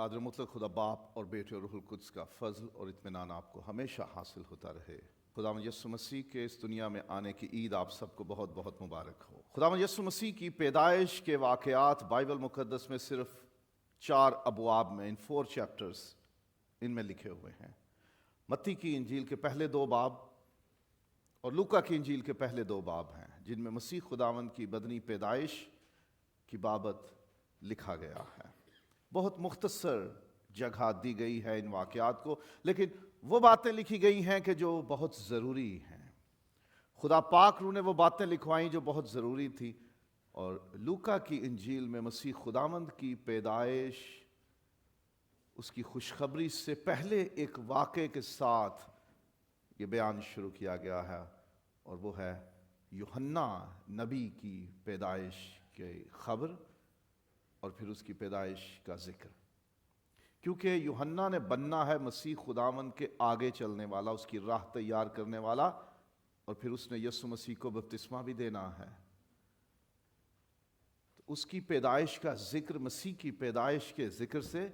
قادر مطلق خدا باپ اور بیٹے اور روح القدس کا فضل اور اطمینان آپ کو ہمیشہ حاصل ہوتا رہے۔ خداوند یسوع مسیح کے اس دنیا میں آنے کی عید آپ سب کو بہت بہت مبارک ہو۔ خداوند یسوع مسیح کی پیدائش کے واقعات بائبل مقدس میں صرف 4 ابواب میں، 4 چیپٹرز ان میں لکھے ہوئے ہیں۔ متی کی انجیل کے پہلے 2 باب اور لوکا کی انجیل کے پہلے 2 باب ہیں، جن میں مسیح خداوند کی بدنی پیدائش کی بابت لکھا گیا ہے۔ بہت مختصر جگہ دی گئی ہے ان واقعات کو، لیکن وہ باتیں لکھی گئی ہیں کہ جو بہت ضروری ہیں۔ خدا پاک روح نے وہ باتیں لکھوائیں جو بہت ضروری تھی، اور لوکا کی انجیل میں مسیح خداوند کی پیدائش، اس کی خوشخبری سے پہلے ایک واقعے کے ساتھ یہ بیان شروع کیا گیا ہے، اور وہ ہے یوحنا نبی کی پیدائش کی خبر اور پھر اس کی پیدائش کا ذکر۔ کیونکہ یوحنا نے بننا ہے مسیح خداوند کے آگے چلنے والا، اس کی راہ تیار کرنے والا، اور پھر اس نے یسوع مسیح کو بپتسمہ بھی دینا ہے۔ تو اس کی پیدائش کا ذکر مسیح کی پیدائش کے ذکر سے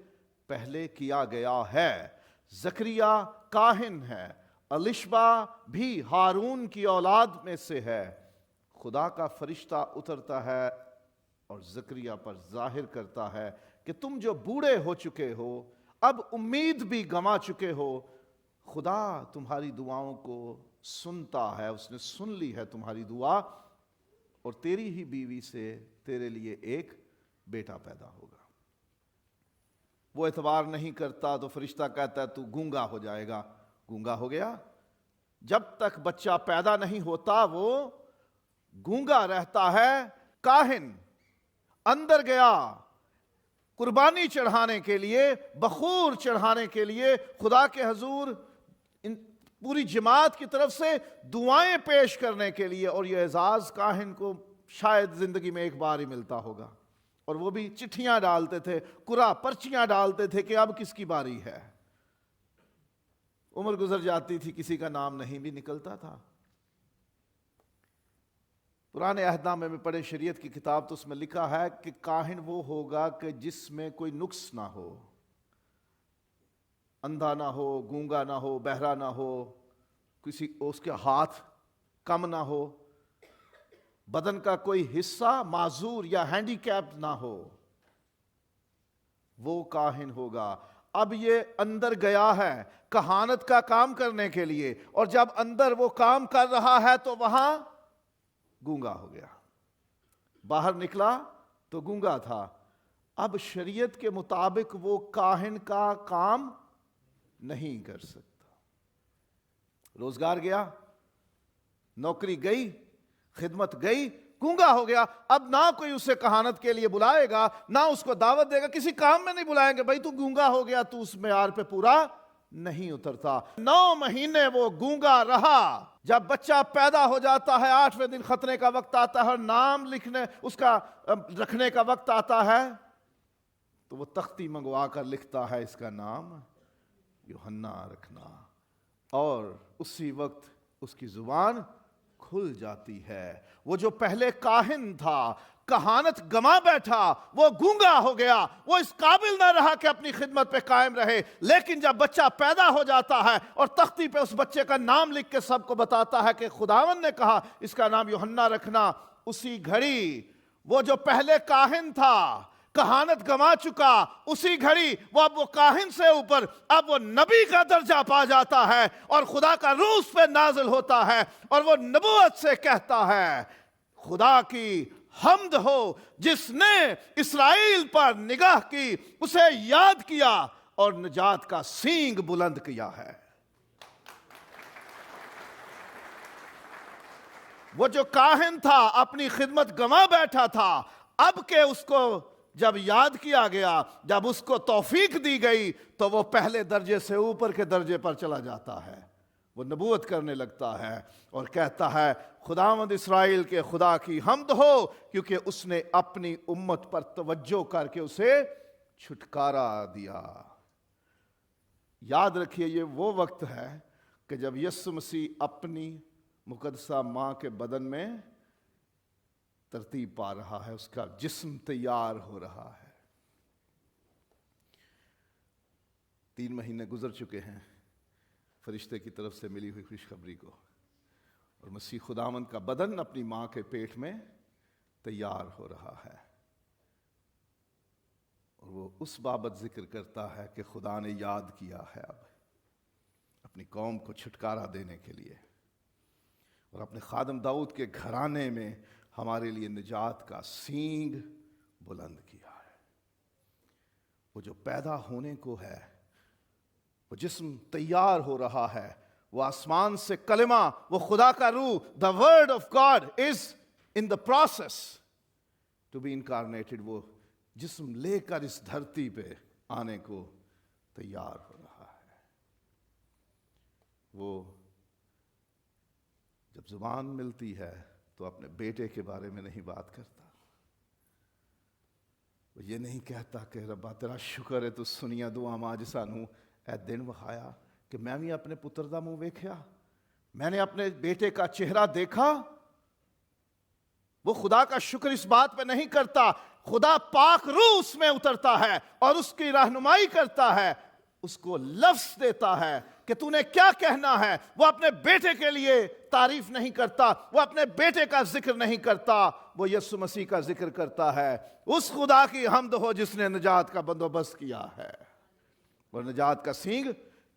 پہلے کیا گیا ہے۔ زکریا کاہن ہے، الشبا بھی ہارون کی اولاد میں سے ہے۔ خدا کا فرشتہ اترتا ہے اور زکریا پر ظاہر کرتا ہے کہ تم جو بوڑھے ہو چکے ہو، اب امید بھی گنوا چکے ہو، خدا تمہاری دعاؤں کو سنتا ہے، اس نے سن لی ہے تمہاری دعا، اور تیری ہی بیوی سے تیرے لیے ایک بیٹا پیدا ہوگا۔ وہ اعتبار نہیں کرتا تو فرشتہ کہتا ہے تو گونگا ہو جائے گا۔ گونگا ہو گیا۔ جب تک بچہ پیدا نہیں ہوتا وہ گونگا رہتا ہے۔ کاہن اندر گیا قربانی چڑھانے کے لیے، بخور چڑھانے کے لیے، خدا کے حضور پوری جماعت کی طرف سے دعائیں پیش کرنے کے لیے، اور یہ اعزاز کاہن کو شاید زندگی میں ایک بار ہی ملتا ہوگا، اور وہ بھی چٹھیاں ڈالتے تھے، قرعہ پرچیاں ڈالتے تھے کہ اب کس کی باری ہے۔ عمر گزر جاتی تھی، کسی کا نام نہیں بھی نکلتا تھا۔ پرانے عہد نامے میں پڑھے شریعت کی کتاب تو اس میں لکھا ہے کہ کاہن وہ ہوگا کہ جس میں کوئی نقص نہ ہو، اندھا نہ ہو، گونگا نہ ہو، بہرا نہ ہو، کسی اس کے ہاتھ کم نہ ہو، بدن کا کوئی حصہ معذور یا ہینڈی کیپ نہ ہو، وہ کاہن ہوگا۔ اب یہ اندر گیا ہے کہانت کا کام کرنے کے لیے، اور جب اندر وہ کام کر رہا ہے تو وہاں گونگا ہو گیا۔ باہر نکلا تو گونگا تھا۔ اب شریعت کے مطابق وہ کاہن کا کام نہیں کر سکتا۔ روزگار گیا، نوکری گئی، خدمت گئی، گونگا ہو گیا۔ اب نہ کوئی اسے کہانت کے لیے بلائے گا، نہ اس کو دعوت دے گا، کسی کام میں نہیں بلائیں گے۔ بھائی تو گونگا ہو گیا، تو اس معیار پہ پورا نہیں اترتا۔ 9 مہینے وہ گونگا رہا۔ جب بچہ پیدا ہو جاتا ہے، 8ویں دن ختنے کا وقت آتا ہے اور نام لکھنے اس کا رکھنے کا وقت آتا ہے، تو وہ تختی منگوا کر لکھتا ہے اس کا نام یوحنا رکھنا، اور اسی وقت اس کی زبان کھل جاتی ہے۔ وہ جو پہلے کاہن تھا، کہانت گما بیٹھا، وہ گونگا ہو گیا، وہ اس قابل نہ رہا کہ اپنی خدمت پہ قائم رہے۔ لیکن جب بچہ پیدا ہو جاتا ہے اور تختی پہ اس بچے کا نام لکھ کے سب کو بتاتا ہے کہ خداوند نے کہا اس کا نام یوحنا رکھنا، اسی گھڑی وہ جو پہلے کاہن تھا، کہانت گما چکا، اسی گھڑی وہ اب وہ کاہن سے اوپر اب وہ نبی کا درجہ پا جاتا ہے، اور خدا کا روح اس پہ نازل ہوتا ہے، اور وہ نبوت سے کہتا ہے خدا کی حمد ہو جس نے اسرائیل پر نگاہ کی، اسے یاد کیا اور نجات کا سینگ بلند کیا ہے۔ وہ جو کاہن تھا اپنی خدمت گنوا بیٹھا تھا، اب کہ اس کو جب یاد کیا گیا، جب اس کو توفیق دی گئی، تو وہ پہلے درجے سے اوپر کے درجے پر چلا جاتا ہے۔ وہ نبوت کرنے لگتا ہے اور کہتا ہے خداوند اسرائیل کے خدا کی حمد ہو، کیونکہ اس نے اپنی امت پر توجہ کر کے اسے چھٹکارا دیا۔ یاد رکھیے یہ وہ وقت ہے کہ جب یسوع مسیح اپنی مقدسہ ماں کے بدن میں ترتیب پا رہا ہے، اس کا جسم تیار ہو رہا ہے۔ 3 مہینے گزر چکے ہیں فرشتے کی طرف سے ملی ہوئی خوشخبری کو، اور مسیح خداوند کا بدن اپنی ماں کے پیٹ میں تیار ہو رہا ہے، اور وہ اس بابت ذکر کرتا ہے کہ خدا نے یاد کیا ہے اب اپنی قوم کو چھٹکارا دینے کے لیے، اور اپنے خادم داؤد کے گھرانے میں ہمارے لیے نجات کا سینگ بلند کیا ہے۔ وہ جو پیدا ہونے کو ہے، وہ جسم تیار ہو رہا ہے، وہ آسمان سے کلمہ، وہ خدا کا روح، the word of God is in the process to be incarnated، وہ جسم لے کر اس دھرتی پہ آنے کو تیار ہو رہا ہے۔ وہ جب زبان ملتی ہے تو اپنے بیٹے کے بارے میں نہیں بات کرتا، وہ یہ نہیں کہتا کہ ربا تیرا شکر ہے تو سنیا دعا ماں جسانوں اے دن وکھایا کہ میں بھی اپنے پتر دا منہ ویکھیا، میں نے اپنے بیٹے کا چہرہ دیکھا۔ وہ خدا کا شکر اس بات پہ نہیں کرتا، خدا پاک روح اس میں اترتا ہے اور اس کی رہنمائی کرتا ہے، اس کو لفظ دیتا ہے کہ تو نے کیا کہنا ہے۔ وہ اپنے بیٹے کے لیے تعریف نہیں کرتا، وہ اپنے بیٹے کا ذکر نہیں کرتا، وہ یسوع مسیح کا ذکر کرتا ہے۔ اس خدا کی حمد ہو جس نے نجات کا بندوبست کیا ہے۔ اور نجات کا سینگ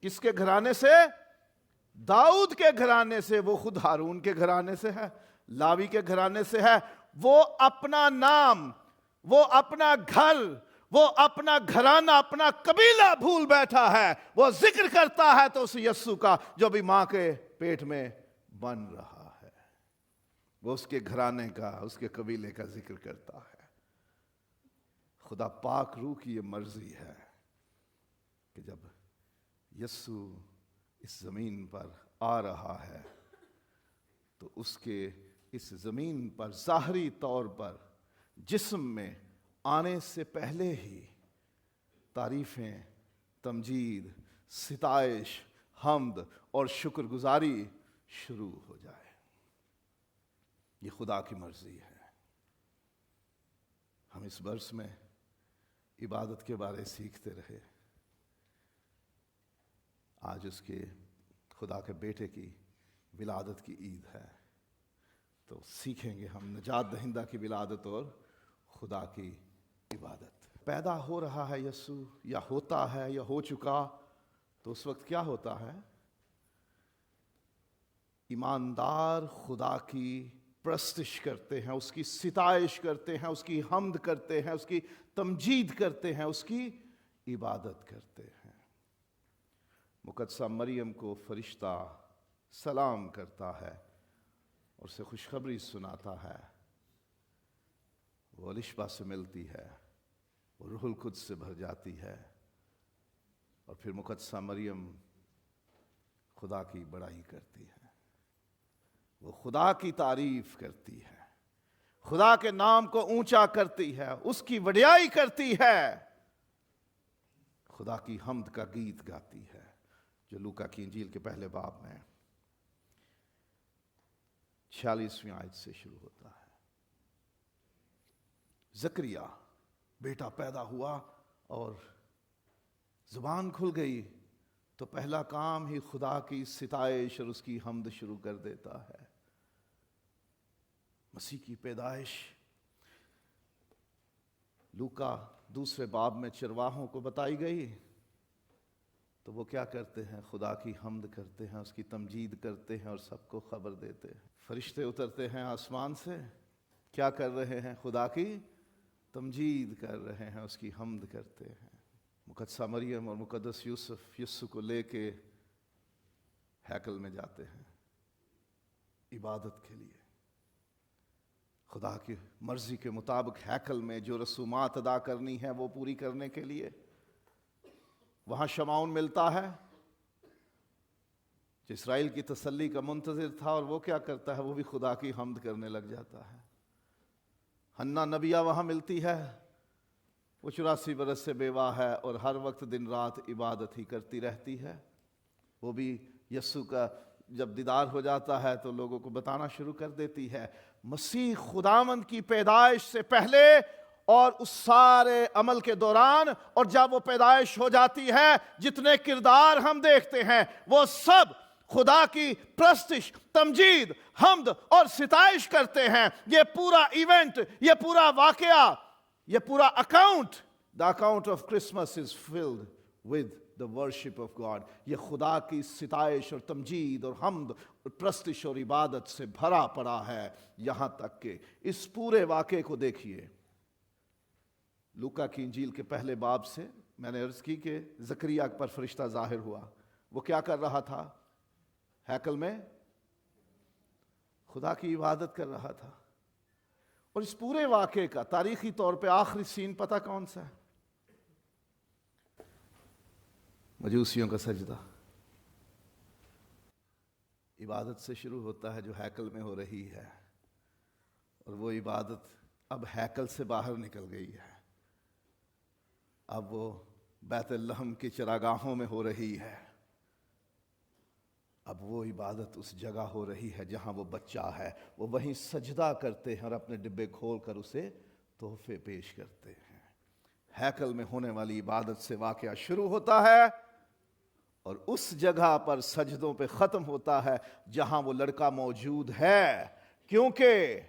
کس کے گھرانے سے؟ داؤد کے گھرانے سے۔ وہ خود ہارون کے گھرانے سے ہے، لاوی کے گھرانے سے ہے۔ وہ اپنا نام، وہ اپنا گھر، وہ اپنا گھرانہ، اپنا قبیلہ بھول بیٹھا ہے۔ وہ ذکر کرتا ہے تو اس یسوع کا جو بھی ماں کے پیٹ میں بن رہا ہے، وہ اس کے گھرانے کا، اس کے قبیلے کا ذکر کرتا ہے۔ خدا پاک روح کی یہ مرضی ہے کہ جب یسوع اس زمین پر آ رہا ہے تو اس کے اس زمین پر ظاہری طور پر جسم میں آنے سے پہلے ہی تعریفیں، تمجید، ستائش، حمد اور شکر گزاری شروع ہو جائے۔ یہ خدا کی مرضی ہے۔ ہم اس برس میں عبادت کے بارے سیکھتے رہے۔ آج اس کے خدا کے بیٹے کی ولادت کی عید ہے، تو سیکھیں گے ہم نجات دہندہ کی ولادت اور خدا کی عبادت۔ پیدا ہو رہا ہے یسوع، یا ہوتا ہے یا ہو چکا، تو اس وقت کیا ہوتا ہے؟ ایماندار خدا کی پرستش کرتے ہیں، اس کی ستائش کرتے ہیں، اس کی حمد کرتے ہیں، اس کی تمجید کرتے ہیں، اس کی عبادت کرتے ہیں۔ مقدسہ مریم کو فرشتہ سلام کرتا ہے اور اسے خوشخبری سناتا ہے۔ وہ الشبہ سے ملتی ہے، وہ روح القدس سے بھر جاتی ہے، اور پھر مقدسہ مریم خدا کی بڑائی کرتی ہے، وہ خدا کی تعریف کرتی ہے، خدا کے نام کو اونچا کرتی ہے، اس کی وڈیائی کرتی ہے، خدا کی حمد کا گیت گاتی ہے، جو لوکا کی انجیل کے پہلے باب میں 46ویں آیت سے شروع ہوتا ہے۔ زکریا بیٹا پیدا ہوا اور زبان کھل گئی تو پہلا کام ہی خدا کی ستائش اور اس کی حمد شروع کر دیتا ہے۔ مسیح کی پیدائش لوکا 2 باب میں چرواہوں کو بتائی گئی، تو وہ کیا کرتے ہیں؟ خدا کی حمد کرتے ہیں، اس کی تمجید کرتے ہیں اور سب کو خبر دیتے ہیں۔ فرشتے اترتے ہیں آسمان سے، کیا کر رہے ہیں؟ خدا کی تمجید کر رہے ہیں، اس کی حمد کرتے ہیں۔ مقدسہ مریم اور مقدس یوسف یسوع کو لے کے ہیکل میں جاتے ہیں عبادت کے لیے۔ خدا کی مرضی کے مطابق ہیکل میں جو رسومات ادا کرنی ہے وہ پوری کرنے کے لیے وہاں شمعون ملتا ہے، جو اسرائیل کی تسلی کا منتظر تھا، اور وہ کیا کرتا ہے؟ وہ بھی خدا کی حمد کرنے لگ جاتا ہے۔ حنا نبیہ وہاں ملتی ہے، وہ 84 برس سے بیوہ ہے اور ہر وقت دن رات عبادت ہی کرتی رہتی ہے۔ وہ بھی یسوع کا جب دیدار ہو جاتا ہے تو لوگوں کو بتانا شروع کر دیتی ہے۔ مسیح خداوند کی پیدائش سے پہلے اور اس سارے عمل کے دوران اور جب وہ پیدائش ہو جاتی ہے جتنے کردار ہم دیکھتے ہیں وہ سب خدا کی پرستش، تمجید، حمد اور ستائش کرتے ہیں. یہ پورا ایونٹ، یہ پورا واقعہ، یہ پورا account, the account of Christmas is filled with the worship of God. یہ خدا کی ستائش اور تمجید اور حمد اور پرستش اور عبادت سے بھرا پڑا ہے. یہاں تک کہ اس پورے واقعے کو دیکھیے لوکا کی انجیل کے پہلے باب سے. میں نے عرض کی کہ زکریا پر فرشتہ ظاہر ہوا. وہ کیا کر رہا تھا؟ ہیکل میں خدا کی عبادت کر رہا تھا. اور اس پورے واقعے کا تاریخی طور پہ آخری سین پتہ کون سا ہے؟ مجوسیوں کا سجدہ. عبادت سے شروع ہوتا ہے جو ہیکل میں ہو رہی ہے، اور وہ عبادت اب ہیکل سے باہر نکل گئی ہے. اب وہ بیت لحم کی چراگاہوں میں ہو رہی ہے. اب وہ عبادت اس جگہ ہو رہی ہے جہاں وہ بچہ ہے. وہ وہیں سجدہ کرتے ہیں اور اپنے ڈبے کھول کر اسے تحفے پیش کرتے ہیں. ہیکل میں ہونے والی عبادت سے واقعہ شروع ہوتا ہے اور اس جگہ پر سجدوں پہ ختم ہوتا ہے جہاں وہ لڑکا موجود ہے، کیونکہ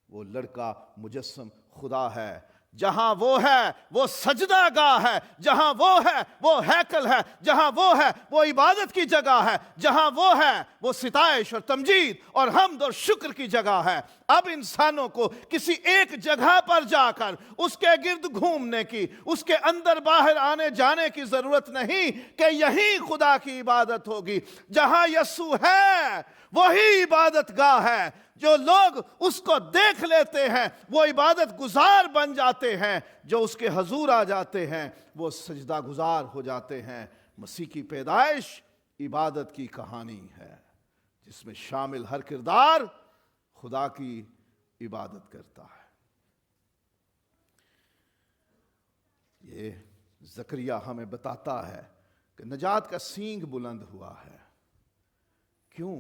وہ لڑکا مجسم خدا ہے. جہاں وہ ہے وہ سجدہ گاہ ہے، جہاں وہ ہے وہ ہیکل ہے، جہاں وہ ہے وہ عبادت کی جگہ ہے، جہاں وہ ہے وہ ستائش اور تمجید اور حمد اور شکر کی جگہ ہے. اب انسانوں کو کسی ایک جگہ پر جا کر اس کے گرد گھومنے کی، اس کے اندر باہر آنے جانے کی ضرورت نہیں کہ یہی خدا کی عبادت ہوگی. جہاں یسوع ہے وہی عبادت گاہ ہے. جو لوگ اس کو دیکھ لیتے ہیں وہ عبادت گزار بن جاتے ہیں، جو اس کے حضور آ جاتے ہیں وہ سجدہ گزار ہو جاتے ہیں. مسیح کی پیدائش عبادت کی کہانی ہے جس میں شامل ہر کردار خدا کی عبادت کرتا ہے. یہ زکریا ہمیں بتاتا ہے کہ نجات کا سینگ بلند ہوا ہے. کیوں؟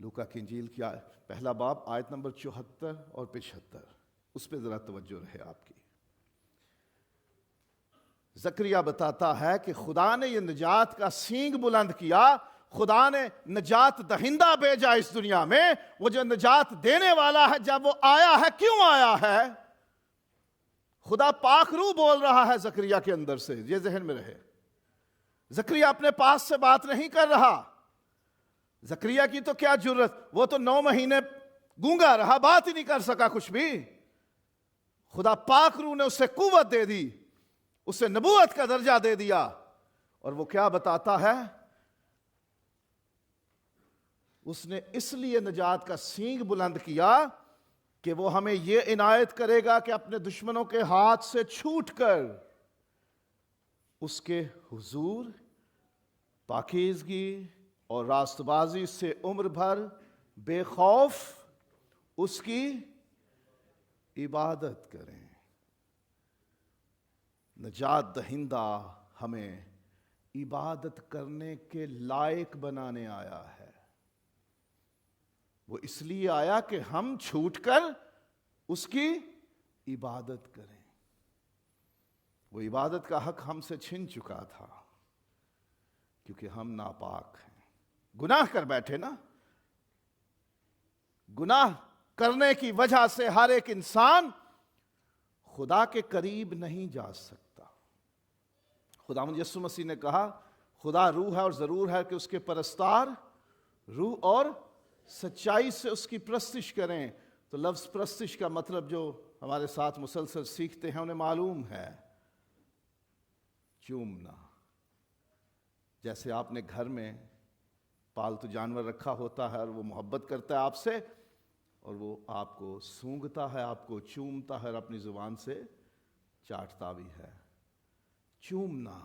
لوکا کی انجیل کی پہلا باب آیت نمبر 74 اور 75، اس پہ ذرا توجہ رہے آپ کی. زکریا بتاتا ہے کہ خدا نے یہ نجات کا سینگ بلند کیا. خدا نے نجات دہندہ بھیجا اس دنیا میں. وہ جو نجات دینے والا ہے جب وہ آیا ہے، کیوں آیا ہے؟ خدا پاک روح بول رہا ہے زکریا کے اندر سے. یہ ذہن میں رہے. زکریا اپنے پاس سے بات نہیں کر رہا. زکریا کی تو کیا جرت، وہ تو 9 مہینے گونگا رہا، بات ہی نہیں کر سکا کچھ بھی. خدا پاک روح نے اسے قوت دے دی، اسے نبوت کا درجہ دے دیا. اور وہ کیا بتاتا ہے؟ اس نے اس لیے نجات کا سینگ بلند کیا کہ وہ ہمیں یہ عنایت کرے گا کہ اپنے دشمنوں کے ہاتھ سے چھوٹ کر اس کے حضور، پاکیزگی اور راست بازی سے عمر بھر بے خوف اس کی عبادت کریں. نجات دہندہ ہمیں عبادت کرنے کے لائق بنانے آیا ہے. وہ اس لیے آیا کہ ہم چھوٹ کر اس کی عبادت کریں. وہ عبادت کا حق ہم سے چھن چکا تھا کیونکہ ہم ناپاک ہیں. گناہ کر بیٹھے نا. گناہ کرنے کی وجہ سے ہر ایک انسان خدا کے قریب نہیں جا سکتا. خداوند یسوع مسیح نے کہا خدا روح ہے اور ضرور ہے کہ اس کے پرستار روح اور سچائی سے اس کی پرستش کریں. تو لفظ پرستش کا مطلب جو ہمارے ساتھ مسلسل سیکھتے ہیں انہیں معلوم ہے، چومنا. جیسے آپ نے گھر میں پالتو جانور رکھا ہوتا ہے اور وہ محبت کرتا ہے آپ سے، اور وہ آپ کو سونگھتا ہے، آپ کو چومتا ہے اور اپنی زبان سے چاٹتا بھی ہے. چومنا.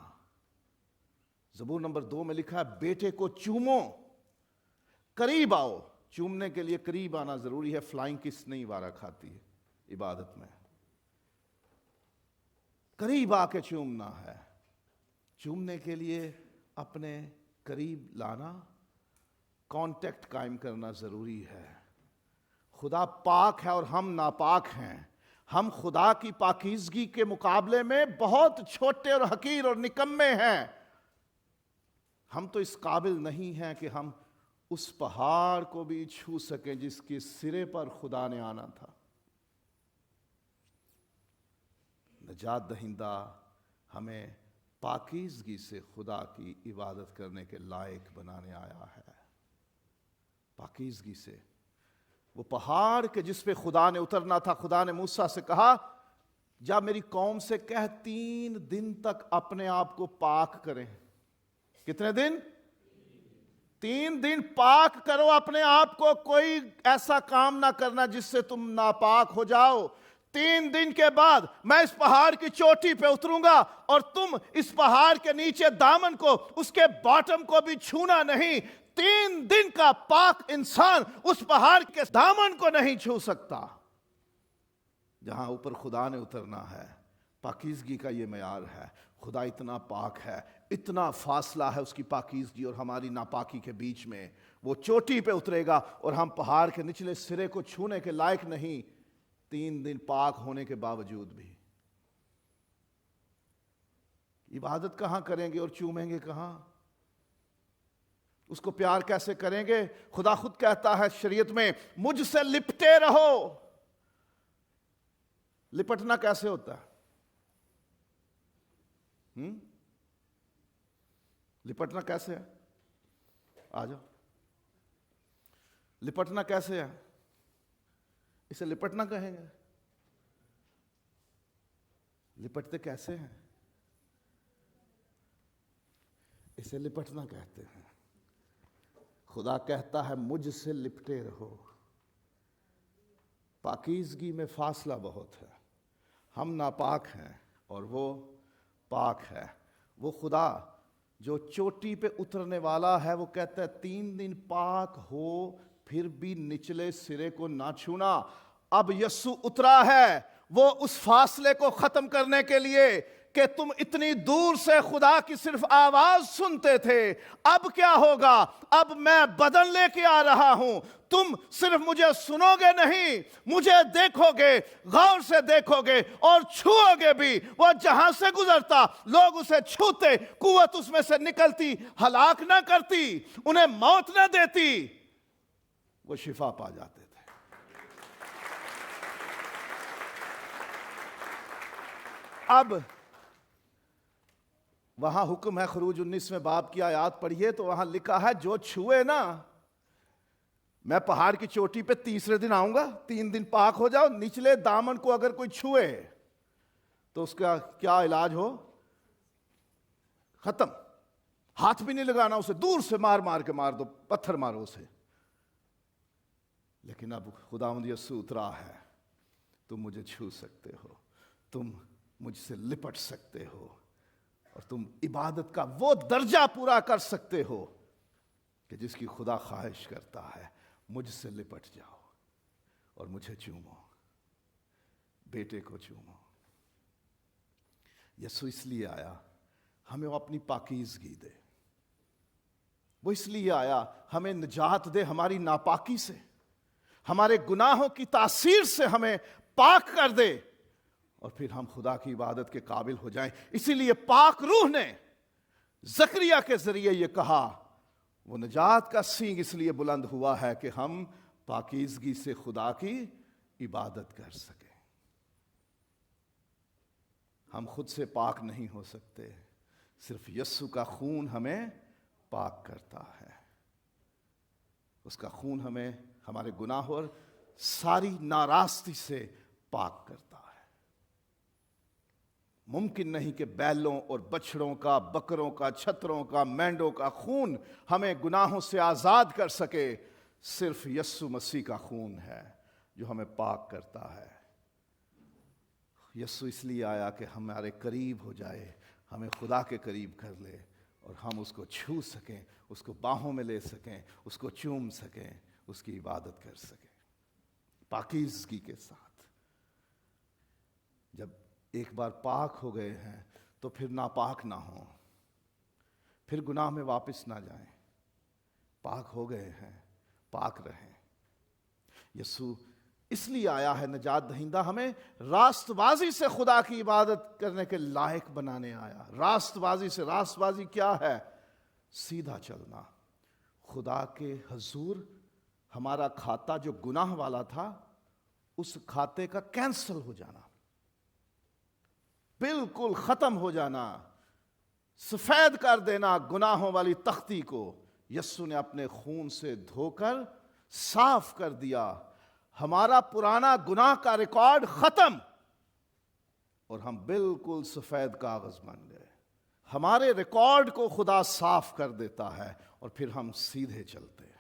زبور نمبر 2 میں لکھا ہے بیٹے کو چومو، قریب آؤ. چومنے کے لیے قریب آنا ضروری ہے. فلائنگ کس نہیں وارہ کھاتی ہے عبادت میں. قریب آ کے چومنا ہے. چومنے کے لیے اپنے قریب لانا، کانٹیکٹ قائم کرنا ضروری ہے. خدا پاک ہے اور ہم ناپاک ہیں. ہم خدا کی پاکیزگی کے مقابلے میں بہت چھوٹے اور حقیر اور نکمے ہیں. ہم تو اس قابل نہیں ہیں کہ ہم اس پہاڑ کو بھی چھو سکیں جس کے سرے پر خدا نے آنا تھا. نجات دہندہ ہمیں پاکیزگی سے خدا کی عبادت کرنے کے لائق بنانے آیا ہے. پاکیزگی سے. وہ پہاڑ کے جس پہ خدا نے اترنا تھا، خدا نے موسیٰ سے کہا جا میری قوم سے کہہ 3 دن تک اپنے آپ کو پاک کریں. کتنے دن؟ 3 دن پاک کرو اپنے آپ کو. کوئی ایسا کام نہ کرنا جس سے تم ناپاک ہو جاؤ. 3 دن کے بعد میں اس پہاڑ کی چوٹی پہ اتروں گا اور تم اس پہاڑ کے نیچے دامن کو، اس کے باٹم کو بھی چھونا نہیں. 3 دن کا پاک انسان اس پہاڑ کے دامن کو نہیں چھو سکتا. جہاں اوپر خدا نے اترنا ہے. پاکیزگی کا یہ معیار ہے. خدا اتنا پاک ہے، اتنا فاصلہ ہے اس کی پاکیزگی اور ہماری ناپاکی کے بیچ میں. وہ چوٹی پہ اترے گا اور ہم پہاڑ کے نچلے سرے کو چھونے کے لائق نہیں. 3 دن پاک ہونے کے باوجود بھی. عبادت کہاں کریں گے اور چومیں گے کہاں؟ اس کو پیار کیسے کریں گے؟ خدا خود کہتا ہے شریعت میں مجھ سے لپٹے رہو. لپٹنا کیسے ہوتا ہے؟ لپٹنا کیسے ہے؟ آ جاؤ. لپٹنا کیسے ہے؟ اسے لپٹنا کہیں گے. لپٹتے کیسے ہیں؟ اسے لپٹنا کہتے ہیں. خدا کہتا ہے مجھ سے لپٹے رہو. پاکیزگی میں فاصلہ بہت ہے. ہم ناپاک ہیں اور وہ پاک ہے. وہ خدا جو چوٹی پہ اترنے والا ہے وہ کہتا ہے 3 دن پاک ہو پھر بھی نچلے سرے کو نہ چھونا. اب یسوع اترا ہے وہ اس فاصلے کو ختم کرنے کے لیے کہ تم اتنی دور سے خدا کی صرف آواز سنتے تھے. اب کیا ہوگا؟ اب میں بدن لے کے آ رہا ہوں. تم صرف مجھے سنو گے نہیں، مجھے دیکھو گے، غور سے دیکھو گے اور چھوؤ گے بھی. وہ جہاں سے گزرتا لوگ اسے چھوتے، قوت اس میں سے نکلتی، ہلاک نہ کرتی، انہیں موت نہ دیتی، وہ شفا پا جاتے تھے. اب وہاں حکم ہے، خروج 19 باب کی آیات پڑھیے تو وہاں لکھا ہے جو چھوئے نا، میں پہاڑ کی چوٹی پہ تیسرے دن آؤں گا. 3 دن پاک ہو جاؤ. نچلے دامن کو اگر کوئی چھوئے تو اس کا کیا علاج ہو؟ ختم. ہاتھ بھی نہیں لگانا اسے، دور سے مار مار کے مار دو، پتھر مارو اسے. لیکن اب خداوند یسوع اترا ہے. تم مجھے چھو سکتے ہو، تم مجھ سے لپٹ سکتے ہو اور تم عبادت کا وہ درجہ پورا کر سکتے ہو کہ جس کی خدا خواہش کرتا ہے. مجھ سے لپٹ جاؤ اور مجھے چومو، بیٹے کو چومو. یسوع اس لیے آیا ہمیں وہ اپنی پاکیزگی دے. وہ اس لیے آیا ہمیں نجات دے ہماری ناپاکی سے، ہمارے گناہوں کی تاثیر سے ہمیں پاک کر دے اور پھر ہم خدا کی عبادت کے قابل ہو جائیں. اسی لیے پاک روح نے زکریا کے ذریعے یہ کہا. وہ نجات کا سینگ اس لیے بلند ہوا ہے کہ ہم پاکیزگی سے خدا کی عبادت کر سکیں. ہم خود سے پاک نہیں ہو سکتے، صرف یسوع کا خون ہمیں پاک کرتا ہے. اس کا خون ہمیں ہمارے گناہ اور ساری ناراستی سے پاک کرتا ہے. ممکن نہیں کہ بیلوں اور بچڑوں کا، بکروں کا، چھتروں کا، مینڈوں کا خون ہمیں گناہوں سے آزاد کر سکے. صرف یسوع مسیح کا خون ہے جو ہمیں پاک کرتا ہے. یسوع اس لیے آیا کہ ہمارے قریب ہو جائے، ہمیں خدا کے قریب کر لے اور ہم اس کو چھو سکیں، اس کو باہوں میں لے سکیں، اس کو چوم سکیں، اس کی عبادت کر سکیں پاکیزگی کے ساتھ. جب ایک بار پاک ہو گئے ہیں تو پھر ناپاک نہ ہوں، پھر گناہ میں واپس نہ جائیں. پاک ہو گئے ہیں، پاک رہیں. یسوع اس لیے آیا ہے نجات دہندہ ہمیں راست بازی سے خدا کی عبادت کرنے کے لائق بنانے آیا. راست بازی سے، راست بازی کیا ہے؟ سیدھا چلنا. خدا کے حضور ہمارا کھاتا جو گناہ والا تھا اس کھاتے کا کینسل ہو جانا، بالکل ختم ہو جانا، سفید کر دینا گناہوں والی تختی کو. یسوع نے اپنے خون سے دھو کر صاف کر دیا. ہمارا پرانا گناہ کا ریکارڈ ختم اور ہم بالکل سفید کاغذ بن گئے. ہمارے ریکارڈ کو خدا صاف کر دیتا ہے اور پھر ہم سیدھے چلتے ہیں.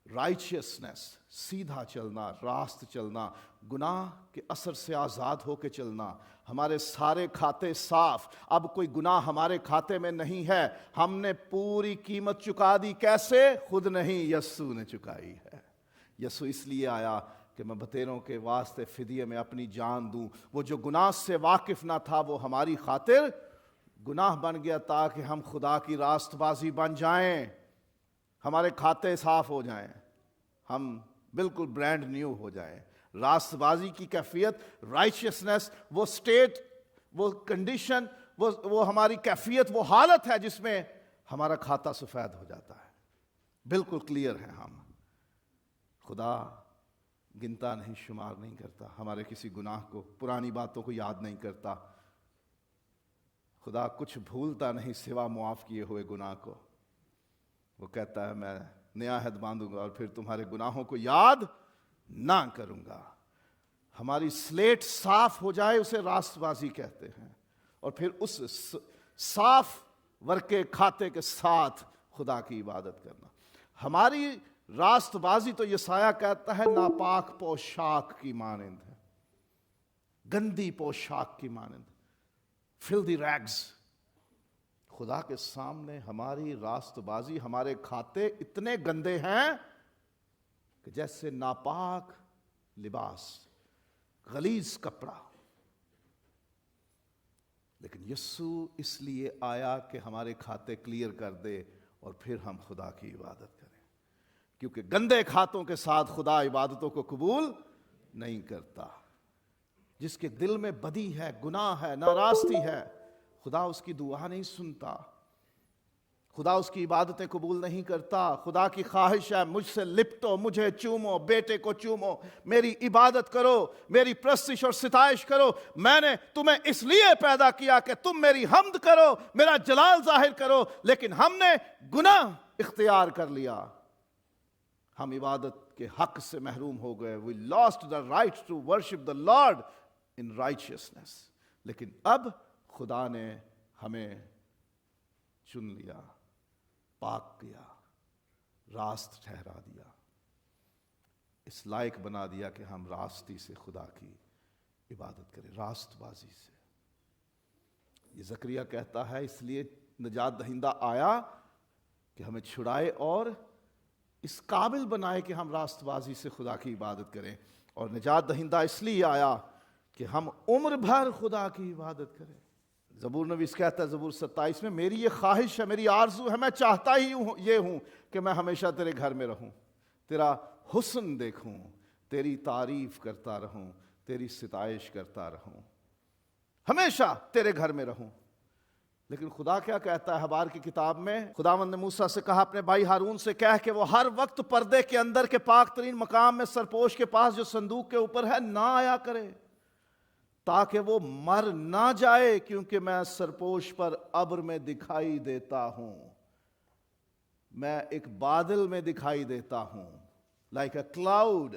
رائچیسنس، سیدھا چلنا، راست چلنا، گناہ کے اثر سے آزاد ہو کے چلنا. ہمارے سارے کھاتے صاف. اب کوئی گناہ ہمارے کھاتے میں نہیں ہے. ہم نے پوری قیمت چکا دی. کیسے؟ خود نہیں، یسوع نے چکائی ہے. یسوع اس لیے آیا کہ میں بتیروں کے واسطے فدیے میں اپنی جان دوں. وہ جو گناہ سے واقف نہ تھا وہ ہماری خاطر گناہ بن گیا تاکہ ہم خدا کی راست بازی بن جائیں، ہمارے کھاتے صاف ہو جائیں، ہم بالکل برانڈ نیو ہو جائیں. راست بازی کی کیفیت، رائچیسنس، وہ سٹیٹ، وہ کنڈیشن، وہ ہماری کیفیت، وہ حالت ہے جس میں ہمارا کھاتا سفید ہو جاتا ہے. بالکل کلیئر ہے. ہم خدا گنتا نہیں، شمار نہیں کرتا ہمارے کسی گناہ کو، پرانی باتوں کو یاد نہیں کرتا. خدا کچھ بھولتا نہیں سوا معاف کیے ہوئے گناہ کو. وہ کہتا ہے میں نیا عہد باندھوں گا اور پھر تمہارے گناہوں کو یاد نہ کروں گا. ہماری سلیٹ صاف ہو جائے اسے راست بازی کہتے ہیں. اور پھر اس صاف ورکے کھاتے کے ساتھ خدا کی عبادت کرنا. ہماری راست بازی تو یسایہ کہتا ہے ناپاک پوشاک کی مانند ہے، گندی پوشاک کی مانند، filthy rags. خدا کے سامنے ہماری راست بازی، ہمارے کھاتے اتنے گندے ہیں کہ جیسے ناپاک لباس، غلیظ کپڑا. لیکن یسوع اس لیے آیا کہ ہمارے کھاتے کلیئر کر دے اور پھر ہم خدا کی عبادت کریں. کیونکہ گندے کھاتوں کے ساتھ خدا عبادتوں کو قبول نہیں کرتا. جس کے دل میں بدی ہے، گناہ ہے، ناراستی ہے، خدا اس کی دعا نہیں سنتا، خدا اس کی عبادتیں قبول نہیں کرتا. خدا کی خواہش ہے مجھ سے لپٹو، مجھے چومو، بیٹے کو چومو، میری عبادت کرو، میری پرستش اور ستائش کرو. میں نے تمہیں اس لیے پیدا کیا کہ تم میری حمد کرو، میرا جلال ظاہر کرو. لیکن ہم نے گناہ اختیار کر لیا، ہم عبادت کے حق سے محروم ہو گئے. We lost the right to worship the Lord in righteousness. لیکن اب خدا نے ہمیں چن لیا، پاک کیا، راست ٹھہرا دیا، اس لائق بنا دیا کہ ہم راستی سے خدا کی عبادت کریں، راست بازی سے. یہ زکریا کہتا ہے اس لیے نجات دہندہ آیا کہ ہمیں چھڑائے اور اس قابل بنائے کہ ہم راست بازی سے خدا کی عبادت کریں. اور نجات دہندہ اس لیے آیا کہ ہم عمر بھر خدا کی عبادت کریں. زبور نویس کہتا ہے زبور 27 میں، میری یہ خواہش ہے، میری آرزو ہے، میں چاہتا ہی یہ ہوں کہ میں ہمیشہ تیرے گھر میں رہوں، تیرا حسن دیکھوں، تیری تعریف کرتا رہوں، تیری ستائش کرتا رہوں، ہمیشہ تیرے گھر میں رہوں. لیکن خدا کیا کہتا ہے حبار کی کتاب میں؟ خداوند نے موسیٰ سے کہا اپنے بھائی ہارون سے کہہ کہ وہ ہر وقت پردے کے اندر کے پاک ترین مقام میں سرپوش کے پاس جو صندوق کے اوپر ہے نہ آیا کرے، تاکہ وہ مر نہ جائے، کیونکہ میں سرپوش پر ابر میں دکھائی دیتا ہوں، میں ایک بادل میں دکھائی دیتا ہوں، لائک اے کلاؤڈ.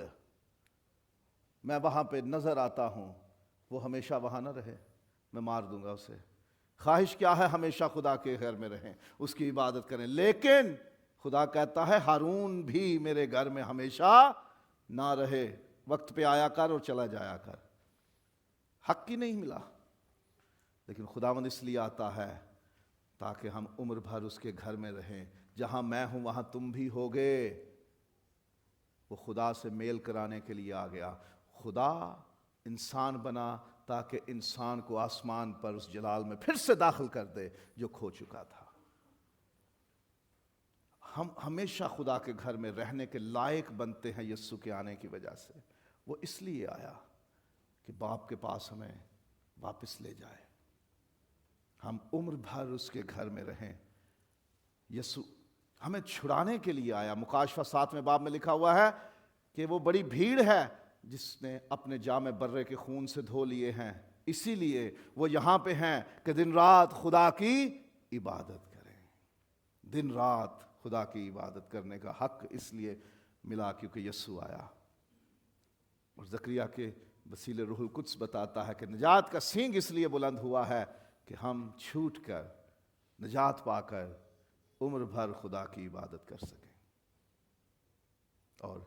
میں وہاں پہ نظر آتا ہوں. وہ ہمیشہ وہاں نہ رہے، میں مار دوں گا اسے. خواہش کیا ہے؟ ہمیشہ خدا کے گھر میں رہیں، اس کی عبادت کریں. لیکن خدا کہتا ہے ہارون بھی میرے گھر میں ہمیشہ نہ رہے، وقت پہ آیا کر اور چلا جایا کر. حق کی نہیں ملا، لیکن خداوند اس لیے آتا ہے تاکہ ہم عمر بھر اس کے گھر میں رہیں. جہاں میں ہوں وہاں تم بھی ہوگے. وہ خدا سے میل کرانے کے لیے آ گیا. خدا انسان بنا تاکہ انسان کو آسمان پر اس جلال میں پھر سے داخل کر دے جو کھو چکا تھا. ہم ہمیشہ خدا کے گھر میں رہنے کے لائق بنتے ہیں یسوع کے آنے کی وجہ سے۔ وہ اس لیے آیا کہ باپ کے پاس ہمیں واپس لے جائے، ہم عمر بھر اس کے گھر میں رہیں۔ یسوع ہمیں چھڑانے کے لیے آیا۔ مکاشفہ 7 باب میں لکھا ہوا ہے کہ وہ بڑی بھیڑ ہے جس نے اپنے جامے برے کے خون سے دھو لیے ہیں، اسی لیے وہ یہاں پہ ہیں کہ دن رات خدا کی عبادت کریں۔ دن رات خدا کی عبادت کرنے کا حق اس لیے ملا کیونکہ یسوع آیا۔ اور زکریا کے وسیلے روح القدس بتاتا ہے کہ نجات کا سینگ اس لیے بلند ہوا ہے کہ ہم چھوٹ کر نجات پا کر عمر بھر خدا کی عبادت کر سکیں اور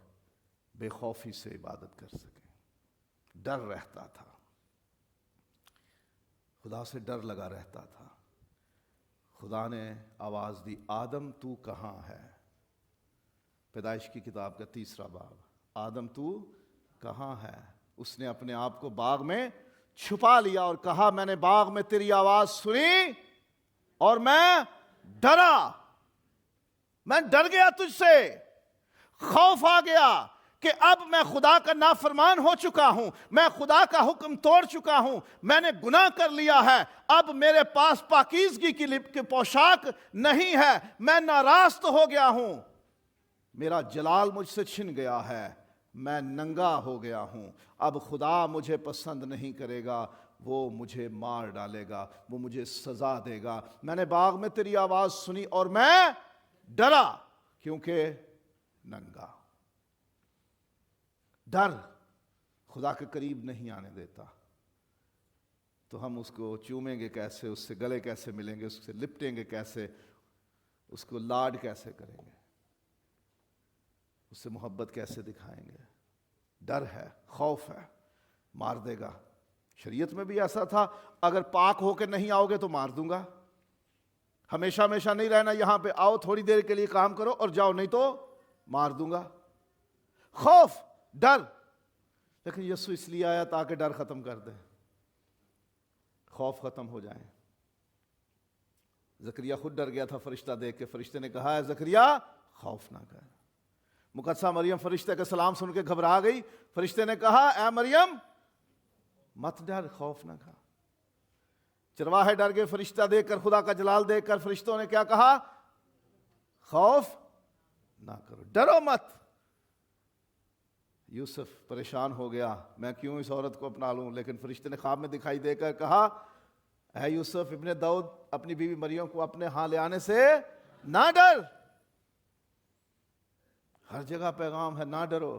بے خوفی سے عبادت کر سکیں۔ ڈر رہتا تھا، خدا سے ڈر لگا رہتا تھا۔ خدا نے آواز دی، آدم تو کہاں ہے؟ پیدائش کی کتاب کا 3 باب، آدم تو کہاں ہے؟ اس نے اپنے آپ کو باغ میں چھپا لیا اور کہا میں نے باغ میں تیری آواز سنی اور میں ڈرا، میں ڈر گیا تجھ سے، خوف آ گیا کہ اب میں خدا کا نافرمان ہو چکا ہوں، میں خدا کا حکم توڑ چکا ہوں، میں نے گناہ کر لیا ہے، اب میرے پاس پاکیزگی کی پوشاک نہیں ہے، میں ناراست ہو گیا ہوں، میرا جلال مجھ سے چھن گیا ہے، میں ننگا ہو گیا ہوں، اب خدا مجھے پسند نہیں کرے گا، وہ مجھے مار ڈالے گا، وہ مجھے سزا دے گا۔ میں نے باغ میں تیری آواز سنی اور میں ڈرا کیونکہ ننگا۔ ڈر خدا کے قریب نہیں آنے دیتا، تو ہم اس کو چومیں گے کیسے، اس سے گلے کیسے ملیں گے، اس سے لپٹیں گے کیسے، اس کو لاڈ کیسے کریں گے، اس سے محبت کیسے دکھائیں گے؟ ڈر ہے، خوف ہے، مار دے گا۔ شریعت میں بھی ایسا تھا، اگر پاک ہو کے نہیں آؤ گے تو مار دوں گا، ہمیشہ ہمیشہ نہیں رہنا یہاں پہ، آؤ تھوڑی دیر کے لیے کام کرو اور جاؤ، نہیں تو مار دوں گا۔ خوف، ڈر۔ لیکن یسوع اس لیے آیا تاکہ ڈر ختم کر دے، خوف ختم ہو جائے۔ زکریا خود ڈر گیا تھا فرشتہ دیکھ کے، فرشتے نے کہا ہے زکریا خوف نہ کر۔ مقدسہ مریم فرشتے کا سلام سن کے گھبرا گئی، فرشتے نے کہا اے مریم مت ڈر، خوف نہ کھا۔ چرواہے ڈر گئے فرشتہ دیکھ کر، خدا کا جلال دیکھ کر۔ فرشتوں نے کیا کہا؟ خوف نہ کرو، ڈرو مت۔ یوسف پریشان ہو گیا، میں کیوں اس عورت کو اپنا لوں؟ لیکن فرشتے نے خواب میں دکھائی دے کر کہا اے یوسف ابن داؤد، اپنی بیوی مریم کو اپنے ہاں لے آنے سے نہ ڈر۔ ہر جگہ پیغام ہے نہ ڈرو۔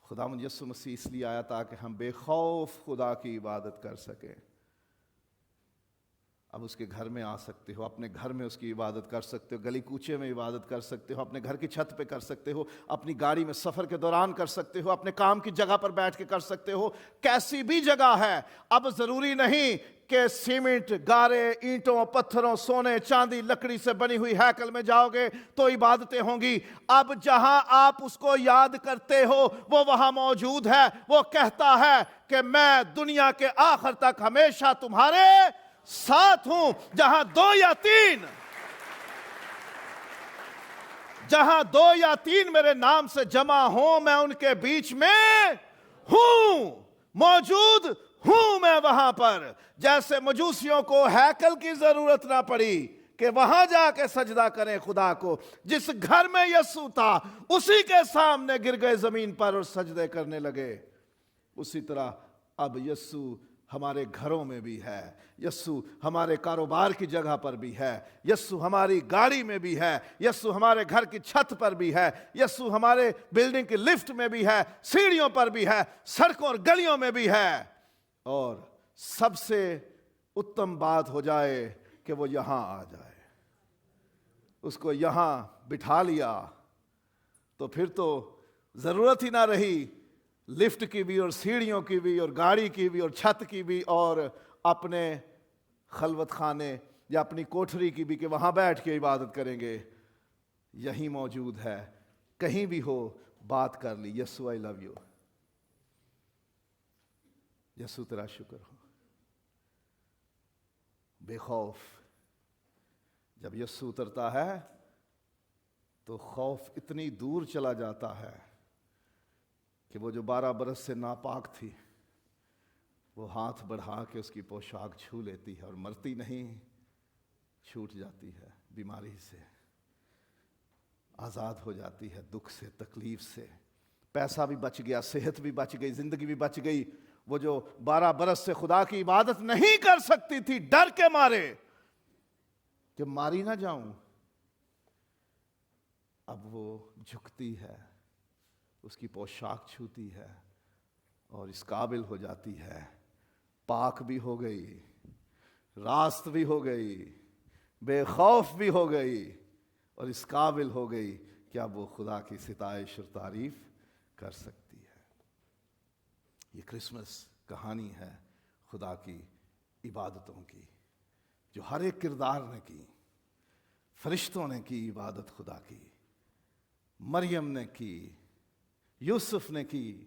خداوند یسوع مسیح اس لیے آیا تاکہ ہم بے خوف خدا کی عبادت کر سکیں۔ اب اس کے گھر میں آ سکتے ہو، اپنے گھر میں اس کی عبادت کر سکتے ہو، گلی کوچے میں عبادت کر سکتے ہو، اپنے گھر کی چھت پہ کر سکتے ہو، اپنی گاڑی میں سفر کے دوران کر سکتے ہو، اپنے کام کی جگہ پر بیٹھ کے کر سکتے ہو، کیسی بھی جگہ ہے۔ اب ضروری نہیں کہ سیمنٹ، گارے، اینٹوں، پتھروں، سونے، چاندی، لکڑی سے بنی ہوئی ہیکل میں جاؤ گے تو عبادتیں ہوں گی۔ اب جہاں آپ اس کو یاد کرتے ہو وہ وہاں موجود ہے۔ وہ کہتا ہے کہ میں دنیا کے آخر تک ہمیشہ تمہارے ساتھ ہوں۔ جہاں دو یا تین میرے نام سے جمع ہوں، میں ان کے بیچ میں ہوں، موجود ہوں میں وہاں پر۔ جیسے مجوسیوں کو ہیکل کی ضرورت نہ پڑی کہ وہاں جا کے سجدہ کریں خدا کو، جس گھر میں یسوع تھا اسی کے سامنے گر گئے زمین پر اور سجدے کرنے لگے، اسی طرح اب یسوع ہمارے گھروں میں بھی ہے، یسوع ہمارے کاروبار کی جگہ پر بھی ہے، یسوع ہماری گاڑی میں بھی ہے، یسوع ہمارے گھر کی چھت پر بھی ہے، یسوع ہمارے بلڈنگ کی لفٹ میں بھی ہے، سیڑھیوں پر بھی ہے، سڑکوں اور گلیوں میں بھی ہے۔ اور سب سے اتم بات ہو جائے کہ وہ یہاں آ جائے، اس کو یہاں بٹھا لیا تو پھر تو ضرورت ہی نہ رہی لفٹ کی بھی اور سیڑھیوں کی بھی اور گاڑی کی بھی اور چھت کی بھی اور اپنے خلوت خانے یا اپنی کوٹھری کی بھی کہ وہاں بیٹھ کے عبادت کریں گے۔ یہی موجود ہے، کہیں بھی ہو بات کر لی، یسوع آئی لو یو، یسوع تیرا شکر ہو۔ بے خوف جب یسوع اترتا ہے تو خوف اتنی دور چلا جاتا ہے کہ وہ جو 12 برس سے ناپاک تھی وہ ہاتھ بڑھا کے اس کی پوشاک چھو لیتی ہے اور مرتی نہیں، چھوٹ جاتی ہے، بیماری سے آزاد ہو جاتی ہے، دکھ سے، تکلیف سے، پیسہ بھی بچ گیا، صحت بھی بچ گئی، زندگی بھی بچ گئی۔ وہ جو 12 برس سے خدا کی عبادت نہیں کر سکتی تھی ڈر کے مارے کہ ماری نہ جاؤں، اب وہ جھکتی ہے، اس کی پوشاک چھوتی ہے اور اس قابل ہو جاتی ہے، پاک بھی ہو گئی، راست بھی ہو گئی، بے خوف بھی ہو گئی اور اس قابل ہو گئی کہ اب وہ خدا کی ستائش اور تعریف کر سکتی ہے۔ یہ کرسمس کہانی ہے خدا کی عبادتوں کی، جو ہر ایک کردار نے کی۔ فرشتوں نے کی عبادت خدا کی، مریم نے کی، یوسف نے کی،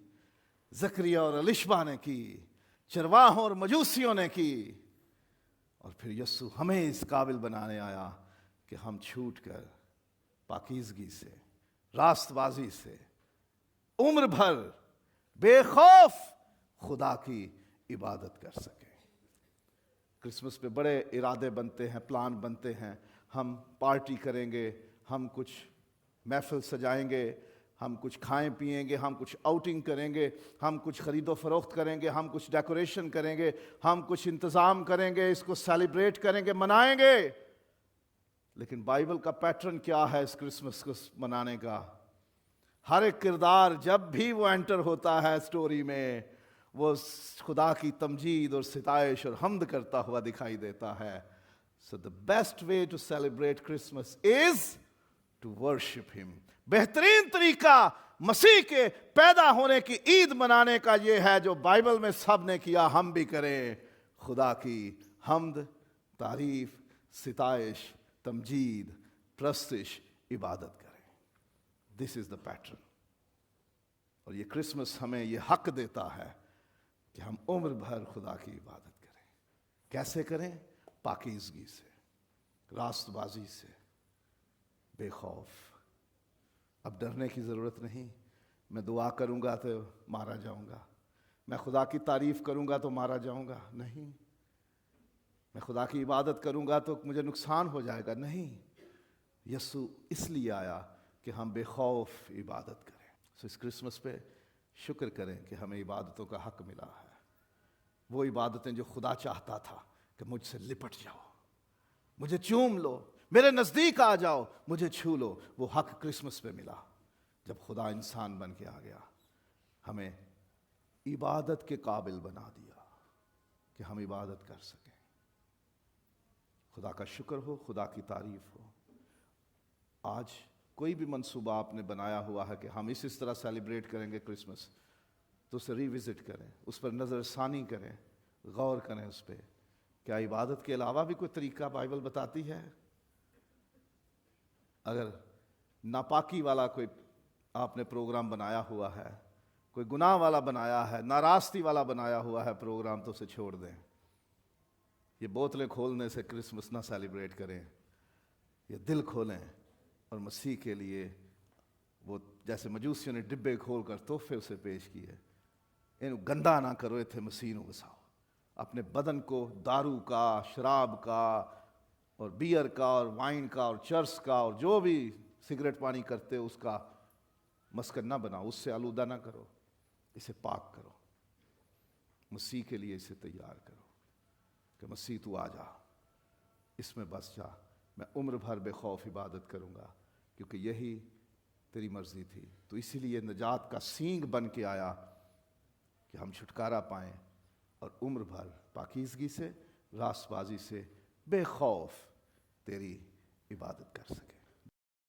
زکریا اور الشبہ نے کی، چرواہوں اور مجوسیوں نے کی، اور پھر یسوع ہمیں اس قابل بنانے آیا کہ ہم چھوٹ کر پاکیزگی سے، راست بازی سے، عمر بھر بے خوف خدا کی عبادت کر سکیں۔ کرسمس پہ بڑے ارادے بنتے ہیں، پلان بنتے ہیں، ہم پارٹی کریں گے، ہم کچھ محفل سجائیں گے، ہم کچھ کھائیں پیئیں گے، ہم کچھ آؤٹنگ کریں گے، ہم کچھ خرید و فروخت کریں گے، ہم کچھ ڈیکوریشن کریں گے، ہم کچھ انتظام کریں گے، اس کو سیلیبریٹ کریں گے، منائیں گے۔ لیکن بائبل کا پیٹرن کیا ہے اس کرسمس کو منانے کا؟ ہر ایک کردار جب بھی وہ انٹر ہوتا ہے سٹوری میں، وہ خدا کی تمجید اور ستائش اور حمد کرتا ہوا دکھائی دیتا ہے۔ So the best way to celebrate Christmas is to worship him۔ بہترین طریقہ مسیح کے پیدا ہونے کی عید منانے کا یہ ہے جو بائبل میں سب نے کیا، ہم بھی کریں، خدا کی حمد، تعریف، ستائش، تمجید، پرستش، عبادت کریں۔ This is the pattern۔ اور یہ کرسمس ہمیں یہ حق دیتا ہے کہ ہم عمر بھر خدا کی عبادت کریں۔ کیسے کریں؟ پاکیزگی سے، راست بازی سے، بے خوف۔ اب ڈرنے کی ضرورت نہیں، میں دعا کروں گا تو مارا جاؤں گا، میں خدا کی تعریف کروں گا تو مارا جاؤں گا، نہیں۔ میں خدا کی عبادت کروں گا تو مجھے نقصان ہو جائے گا، نہیں۔ یسوع اس لیے آیا کہ ہم بے خوف عبادت کریں۔ سو اس کرسمس پہ شکر کریں کہ ہمیں عبادتوں کا حق ملا ہے، وہ عبادتیں جو خدا چاہتا تھا کہ مجھ سے لپٹ جاؤ، مجھے چوم لو، میرے نزدیک آ جاؤ، مجھے چھو لو، وہ حق کرسمس پہ ملا جب خدا انسان بن کے آ گیا، ہمیں عبادت کے قابل بنا دیا کہ ہم عبادت کر سکیں۔ خدا کا شکر ہو، خدا کی تعریف ہو۔ آج کوئی بھی منصوبہ آپ نے بنایا ہوا ہے کہ ہم اس طرح سیلیبریٹ کریں گے کرسمس، تو اسے ریوزٹ کریں، اس پر نظر ثانی کریں، غور کریں اس پہ۔ کیا عبادت کے علاوہ بھی کوئی طریقہ بائبل بتاتی ہے؟ اگر ناپاکی والا کوئی آپ نے پروگرام بنایا ہوا ہے، کوئی گناہ والا بنایا ہے، ناراستی والا بنایا ہوا ہے پروگرام، تو اسے چھوڑ دیں۔ یہ بوتلیں کھولنے سے کرسمس نہ سیلیبریٹ کریں، یہ دل کھولیں اور مسیح کے لیے وہ جیسے مجوسیوں نے ڈبے کھول کر تحفے اسے پیش کیے، انہوں گندا نہ کرو، اتنے مسیح نو وساؤ۔ اپنے بدن کو دارو کا، شراب کا اور بیئر کا اور وائن کا اور چرس کا اور جو بھی سگریٹ پانی کرتے اس کا مسکن نہ بناؤ، اس سے آلودہ نہ کرو، اسے پاک کرو، مسیح کے لیے اسے تیار کرو کہ مسیح تو آ جا، اس میں بس جا، میں عمر بھر بے خوف عبادت کروں گا کیونکہ یہی تیری مرضی تھی۔ تو اسی لیے نجات کا سینگ بن کے آیا کہ ہم چھٹکارا پائیں اور عمر بھر پاکیزگی سے، راست بازی سے، بے خوف تیری عبادت کر سکیں۔